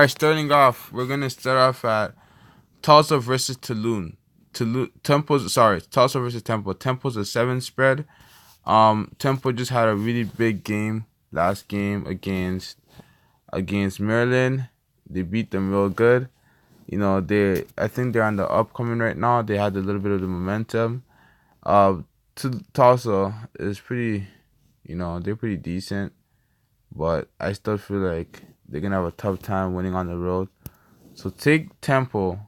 All right, starting off, we're gonna start off at Tulsa versus Tulum. Tulsa versus Temple. Temple's a 7 spread. Temple just had a really big game last game against Maryland. They beat them real good. I think they're on the upcoming right now. They had a little bit of the momentum. Uh, Tulsa is pretty, they're pretty decent, but I still feel like they're gonna have a tough time winning on the road. So take Temple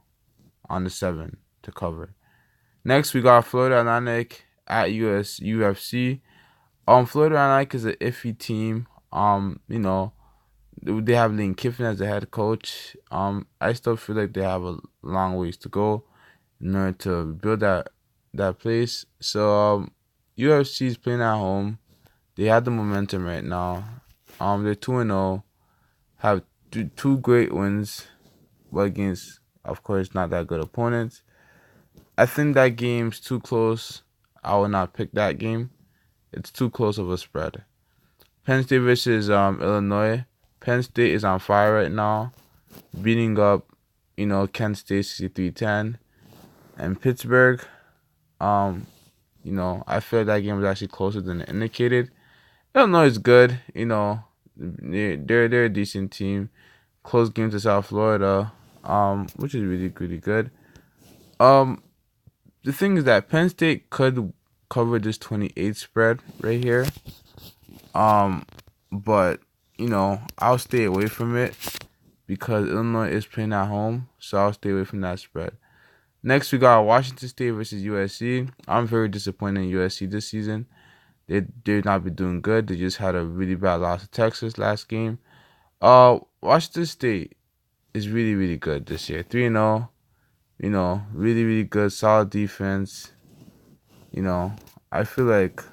on the 7 to cover. Next, we got Florida Atlantic at UFC. Florida Atlantic is an iffy team. They have Lane Kiffin as the head coach. I still feel like they have a long ways to go in order to build that place. So UFC is playing at home. They have the momentum right now. They're 2-0, have two great wins, but against, of course, not that good opponents. I think that game's too close. I will not pick that game. It's too close of a spread. Penn State versus Illinois. Penn State is on fire right now, beating up, Kent State 63-10. And Pittsburgh, I feel like that game was actually closer than it indicated. Illinois is good, they're a decent team. Close game to South Florida, which is really, really good. The thing is that Penn State could cover this 28 spread right here. But I'll stay away from it because Illinois is playing at home, so I'll stay away from that spread. Next, we got Washington State versus USC. I'm very disappointed in USC this season. They've not been doing good. They just had a really bad loss to Texas last game. Washington State is really, really good this year. 3-0. Really, really good, solid defense. I feel like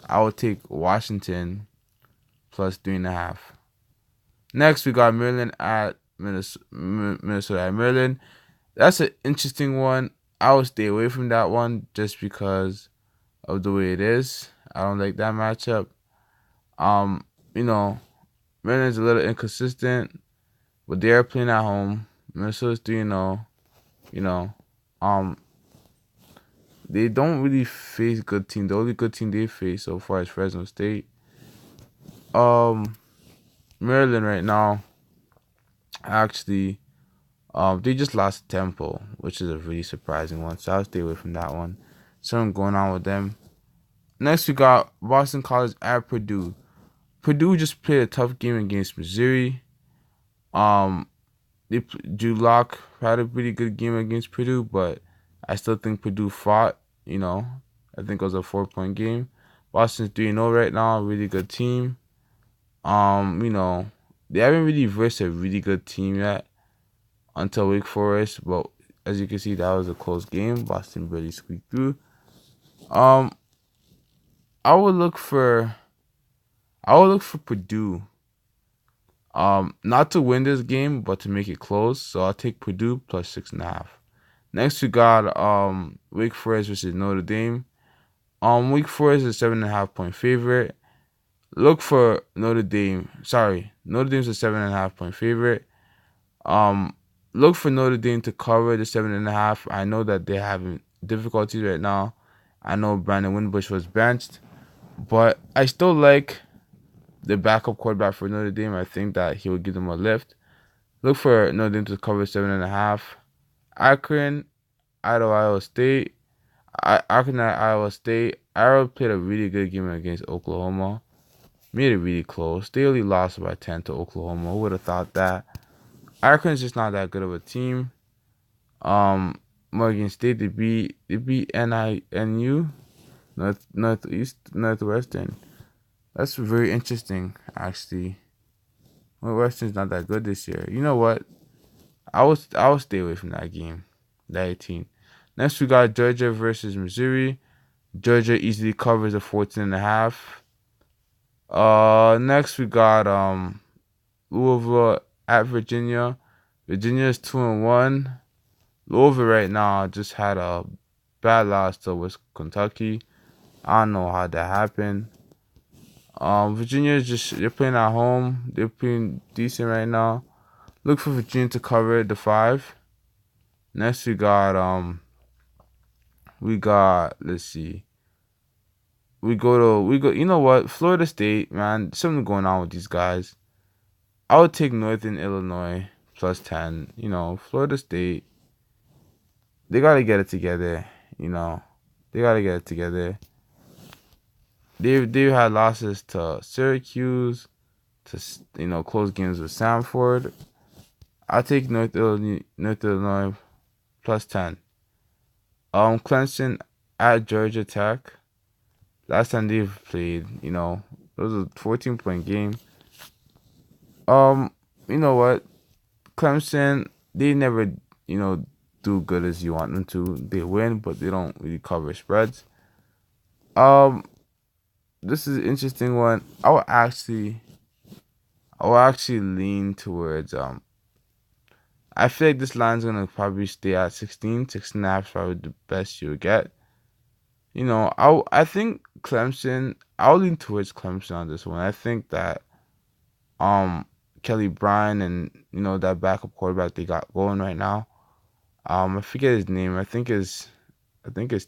I would take Washington plus 3.5. Next, we got Maryland at Minnesota at Maryland. That's an interesting one. I would stay away from that one just because of the way it is. I don't like that matchup. Maryland's a little inconsistent, but they are playing at home. Minnesota's 3-0. They don't really face good team. The only good team they face so far is Fresno State. Maryland right now, actually, they just lost Temple, which is a really surprising one. So I'll stay away from that one. Something going on with them. Next, we got Boston College at Purdue. Purdue just played a tough game against Missouri. Drew Lock had a pretty good game against Purdue, but I still think Purdue fought. I think it was a 4-point game. Boston's 3-0 right now, really good team. They haven't really versed a really good team yet until Wake Forest, but as you can see, that was a close game. Boston barely squeaked through. I would look for Purdue. Not to win this game, but to make it close. So I'll take Purdue plus 6.5. Next we got Wake Forest versus Notre Dame. Wake Forest is a 7.5-point favorite. Look for Notre Dame. Sorry, Notre Dame's a 7.5-point favorite. Look for Notre Dame to cover the 7.5. I know that they're having difficulties right now. I know Brandon Wimbush was benched, but I still like the backup quarterback for Notre Dame. I think that he will give them a lift. Look for Notre Dame to cover 7.5. Akron at Iowa State. Akron at Iowa State. Iowa played a really good game against Oklahoma. Made it really close. They only lost by 10 to Oklahoma. Who would have thought that? Akron's just not that good of a team. Morgan State, they beat NINU, Northwestern. That's very interesting, actually. Northwestern's not that good this year. You know what? I will stay away from that game. That 18. Next, we got Georgia versus Missouri. Georgia easily covers a 14.5. Next we got Louisville at Virginia. Virginia is 2-1. Louisville right now just had a bad loss to Kentucky. I don't know how that happened. Virginia is they're playing at home. They're playing decent right now. Look for Virginia to cover the 5. Next we got let's see. We go you know what? Florida State, man, something going on with these guys. I would take Northern Illinois plus 10. Florida State, they gotta get it together, you know. They gotta get it together. They've had losses to Syracuse, to close games with Samford. I'll take North Illinois plus 10. Clemson at Georgia Tech. Last time they've played, it was a 14-point game. Um, you know what? Clemson, they never, do good as you want them to. They win, but they don't really cover spreads. Um, this is an interesting one. I will actually lean towards I feel like this line's gonna probably stay at 16. 6.5 is probably the best you'll get. I think Clemson. I'll lean towards Clemson on this one. I think that um Kelly Bryant and that backup quarterback they got going right now. I forget his name. I think it's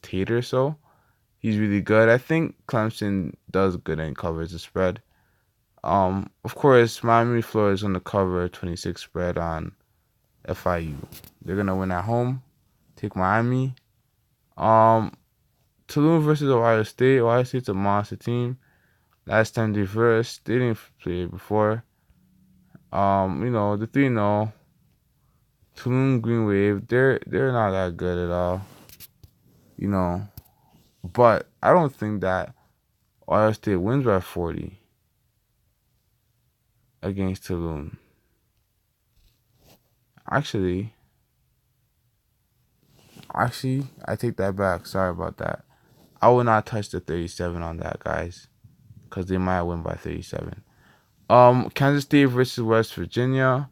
Tater. So he's really good. I think Clemson does good and covers the spread. Of course, Miami, Florida is gonna cover 26 spread on FIU. They're gonna win at home. Take Miami. Um, Tulum versus Ohio State. Ohio State's a monster team. Last time they versed, they didn't play before. The 3-0 Tulum Green Wave, they're not that good at all. You know, but I don't think that Ohio State wins by 40 against Tulum. Actually, I take that back. Sorry about that. I will not touch the 37 on that, guys, because they might win by 37. Kansas State versus West Virginia.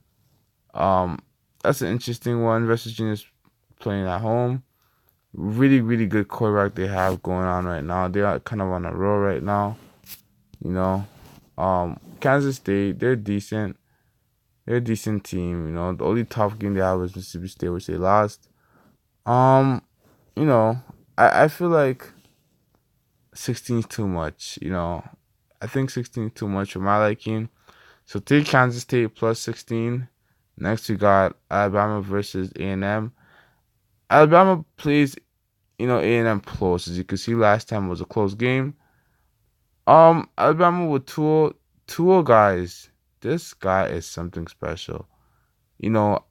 Um, that's an interesting one. West Virginia's playing at home. Really, really good quarterback they have going on right now. They are kind of on a roll right now. You know, Kansas State, they're decent. They're a decent team. The only tough game they had was Mississippi State, which they lost. Um, you know, I feel like 16 is too much. I think 16 is too much for my liking. So take Kansas State plus 16. Next we got Alabama versus A&M. Alabama plays, A&M close. As you can see, last time was a close game. Alabama with Tua guys. This guy is something special.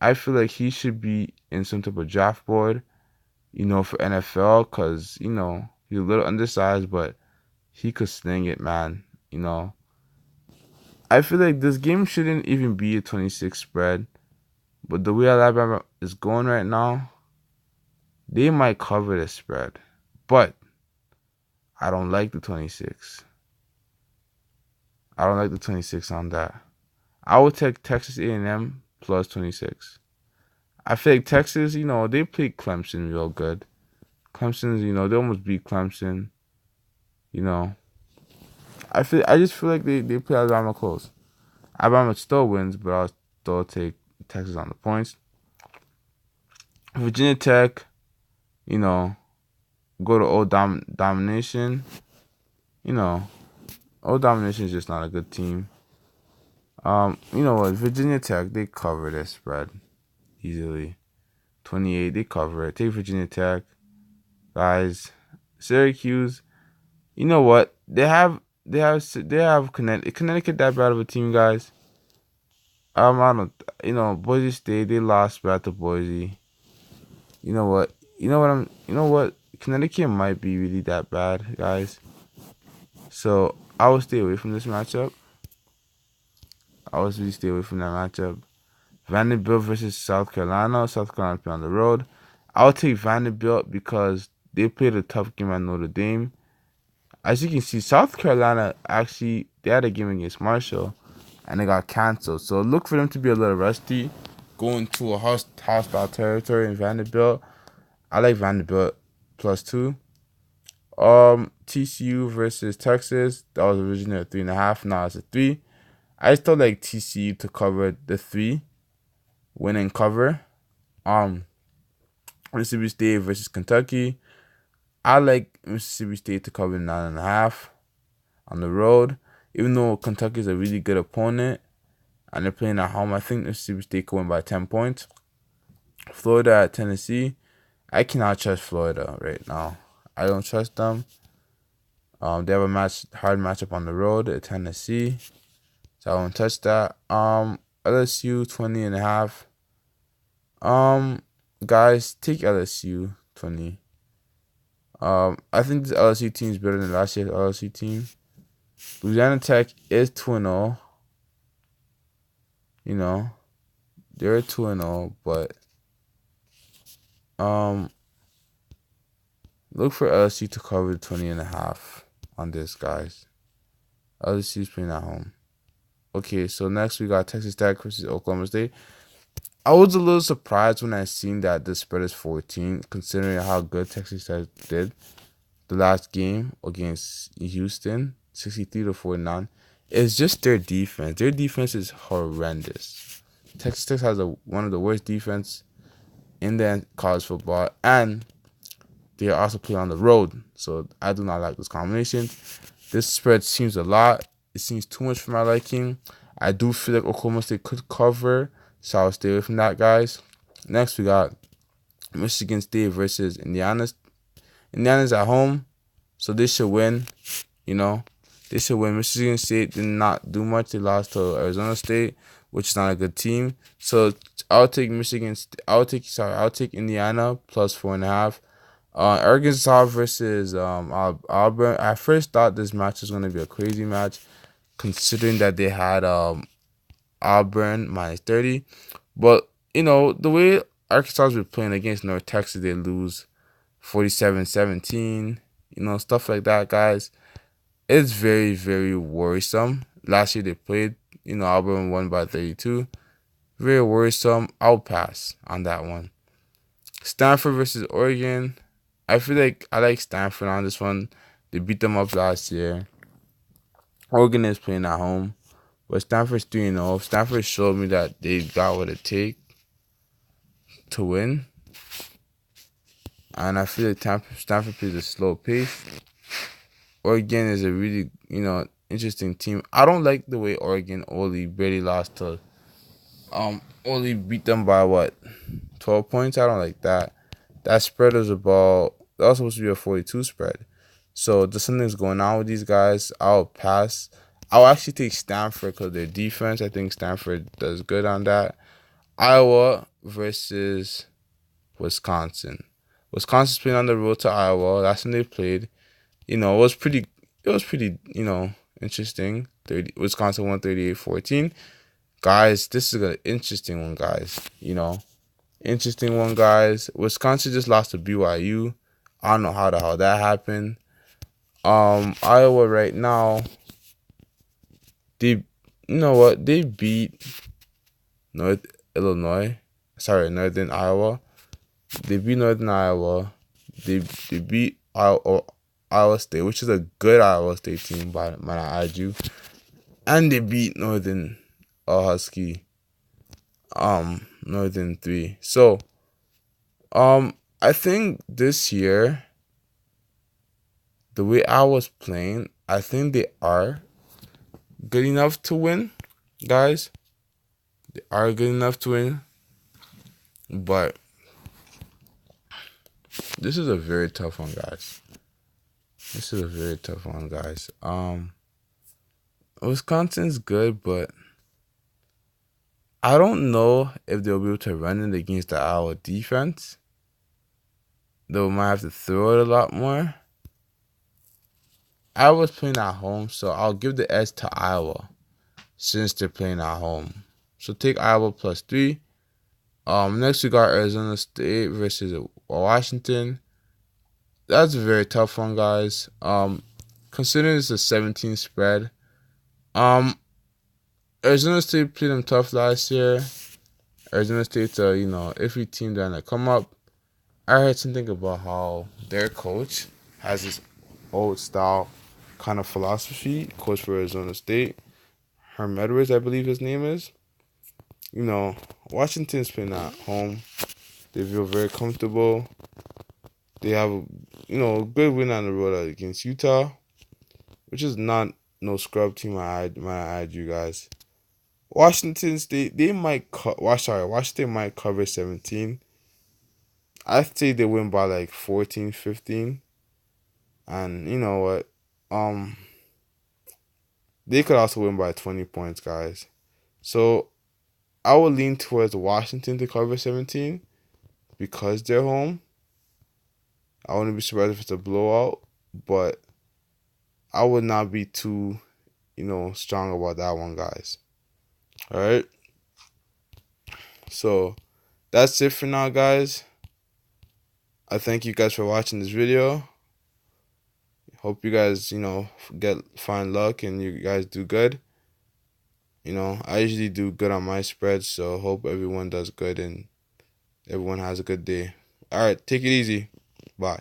I feel like he should be in some type of draft board, for NFL, because, he's a little undersized, but he could sling it, man. I feel like this game shouldn't even be a 26 spread, but the way Alabama is going right now, they might cover the spread. But I don't like the 26. I don't like the 26 on that. I would take Texas A&M plus 26. I feel like Texas, they played Clemson real good. Clemson's, they almost beat Clemson. I just feel like they play Alabama close. Alabama still wins, but I'll still take Texas on the points. Virginia Tech, go to Old Domination. Old Domination is just not a good team. You know what? Virginia Tech, they cover this spread easily. 28, they cover it. Take Virginia Tech. Guys, Syracuse, you know what? They have Connecticut that bad of a team, guys. I don't, Boise State, they lost bad to Boise. You know what? You know what? Connecticut might be really that bad, guys. So I will stay away from this matchup. I always really stay away from that matchup. Vanderbilt versus South Carolina. South Carolina play on the road. I'll take Vanderbilt because they played a tough game at Notre Dame. As you can see, South Carolina actually they had a game against Marshall, and it got canceled. So look for them to be a little rusty, going to a hostile territory in Vanderbilt. I like Vanderbilt plus 2. TCU versus Texas. That was originally a 3.5. Now it's a 3. I still like TCU to cover the 3. win and cover. Um, Mississippi State versus Kentucky. I like Mississippi State to cover 9.5 on the road. Even though Kentucky is a really good opponent and they're playing at home, I think Mississippi State can win by 10 points. Florida at Tennessee. I cannot trust Florida right now. I don't trust them. They have a hard matchup on the road at Tennessee, so I won't touch that. LSU 20.5. Guys, take LSU 20. I think this LSU team is better than last year's LSU team. Louisiana Tech is 2-0. You know, they're 2-0, but look for LSU to cover 20.5 on this, guys. LSU's playing at home. Okay, so next we got Texas Tech versus Oklahoma State. I was a little surprised when I seen that the spread is 14, considering how good Texas Tech did the last game against Houston, 63-49. It's just their defense. Their defense is horrendous. Texas Tech has one of the worst defense in the college football, and they also play on the road. So I do not like this combination. This spread seems a lot. It seems too much for my liking. I do feel like Oklahoma State could cover, so I'll stay away from that, guys. Next, we got Michigan State versus Indiana. Indiana's at home, so they should win. You know, they should win. Michigan State did not do much. They lost to Arizona State, which is not a good team. So I'll take I'll take Indiana plus 4.5. Arkansas versus Auburn. I first thought this match was gonna be a crazy match, considering that they had Auburn minus 30. But you know the way Arkansas was playing against North Texas, they lose 47-17. You know, stuff like that, guys. It's very, very worrisome. Last year they played, you know, Auburn won by 32. Very worrisome. I'll pass on that one. Stanford versus Oregon. I feel like I like Stanford on this one. They beat them up last year. Oregon is playing at home, but Stanford's 3-0. Stanford showed me that they got what it takes to win. And I feel like Stanford plays a slow pace. Oregon is a really, you know, interesting team. I don't like the way Oregon only barely lost to, only beat them by what, 12 points? I don't like that. That spread was that was supposed to be a 42 spread. So there's something's going on with these guys. I'll pass. I'll actually take Stanford because of their defense. I think Stanford does good on that. Iowa versus Wisconsin. Wisconsin's playing on the road to Iowa. Last time they played, you know, it was pretty, you know, interesting. Wisconsin won 38-14. Guys, this is an interesting one, guys. You know, interesting one, guys. Wisconsin just lost to BYU. I don't know how the hell that happened. Iowa right now, you know what? They beat Northern Iowa. They beat Northern Iowa. They beat Iowa State, which is a good Iowa State team, but might I add you. And they beat Northern Husky. Northern 3. So, I think this year, the way I was playing, I think they are good enough to win, guys. They are good enough to win. But this is a very tough one, guys. Wisconsin's good, but I don't know if they'll be able to run it against the Iowa defense. They might have to throw it a lot more. Iowa's playing at home, so I'll give the edge to Iowa since they're playing at home. So take Iowa plus 3. Next we got Arizona State versus Washington. That's a very tough one, guys. Considering it's a 17 spread. Arizona State played them tough last year. Arizona State's a, you know, iffy team that might come up. I heard something about how their coach has this old style kind of philosophy. Coach for Arizona State, Herm Edwards, I believe his name is. you know, Washington's playing at home. They feel very comfortable. They have, a good win on the road against Utah, which is not no scrub team. I add you guys. They might Washington might cover 17. I'd say they win by like 14, 15. And you know what? They could also win by 20 points, guys. So I would lean towards Washington to cover 17 because they're home. I wouldn't be surprised if it's a blowout, but I would not be too, strong about that one, guys. All right. So that's it for now, guys. I thank you guys for watching this video. Hope you guys, find luck and you guys do good. I usually do good on my spreads, so hope everyone does good and everyone has a good day. All right, take it easy. Bye.